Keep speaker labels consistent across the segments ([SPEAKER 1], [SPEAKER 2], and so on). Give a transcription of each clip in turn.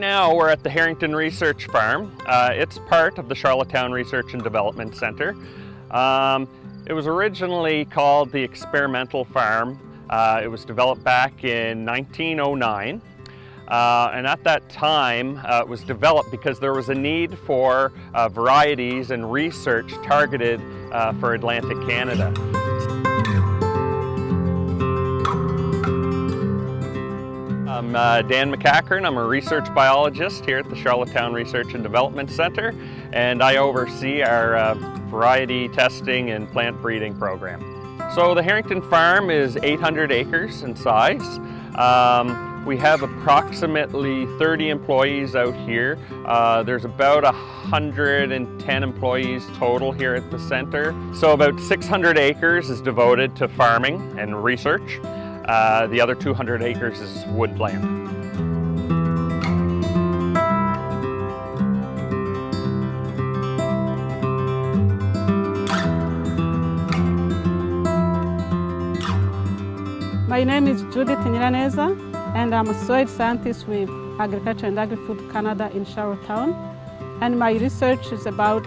[SPEAKER 1] now we're at the Harrington Research Farm. It's part of the Charlottetown Research and Development Centre. It was originally called the Experimental Farm. It was developed back in 1909. And at that time, it was developed because there was a need for varieties and research targeted for Atlantic Canada. I'm Dan McCachran. I'm a research biologist here at the Charlottetown Research and Development Centre, and I oversee our variety testing and plant breeding program. So the Harrington Farm is 800 acres in size. We have approximately 30 employees out here. There's about 110 employees total here at the center. So about 600 acres is devoted to farming and research. The other 200 acres is woodland.
[SPEAKER 2] My name is Judith Nyiraneza, and I'm a soil scientist with Agriculture and Agri-Food Canada in Charlottetown. And my research is about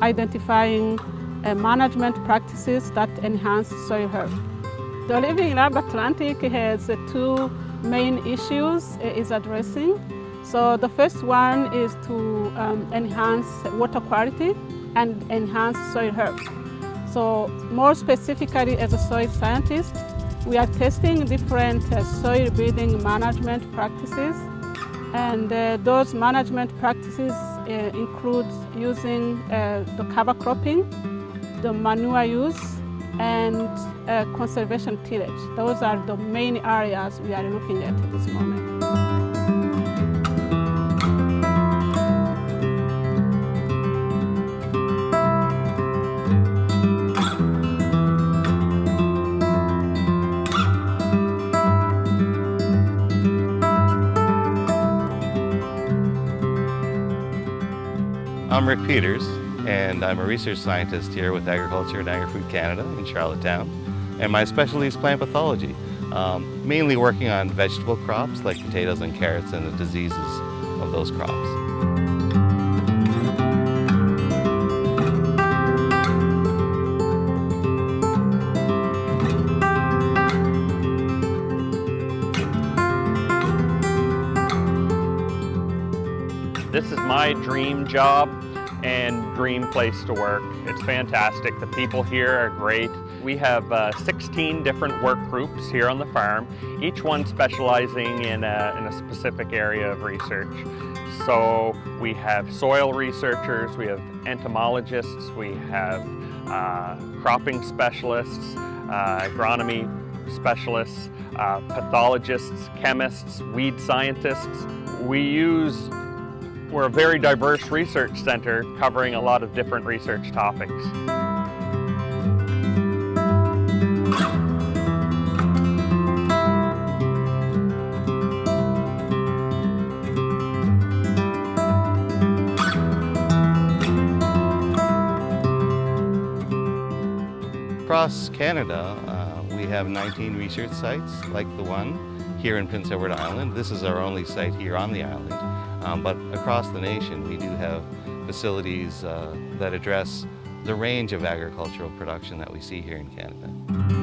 [SPEAKER 2] identifying management practices that enhance soil health. The Living Lab Atlantic has two main issues it is addressing. So the first one is to enhance water quality and enhance soil health. So more specifically, as a soil scientist, we are testing different soil breeding management practices, and those management practices include using the cover cropping, the manure use, and conservation tillage. Those are the main areas we are looking at this moment.
[SPEAKER 3] I'm Rick Peters, and I'm a research scientist here with Agriculture and Agri-Food Canada in Charlottetown. And my specialty is plant pathology, mainly working on vegetable crops like potatoes and carrots and the diseases of those crops.
[SPEAKER 1] This is my dream job and dream place to work. It's fantastic. The people here are great. We have 16 different work groups here on the farm, each one specializing in a specific area of research. So we have soil researchers, we have entomologists, we have cropping specialists, agronomy specialists, pathologists, chemists, weed scientists. We're a very diverse research center covering a lot of different research topics.
[SPEAKER 3] Across Canada, we have 19 research sites like the one here in Prince Edward Island. This is our only site here on the island. But across the nation, we do have facilities that address the range of agricultural production that we see here in Canada.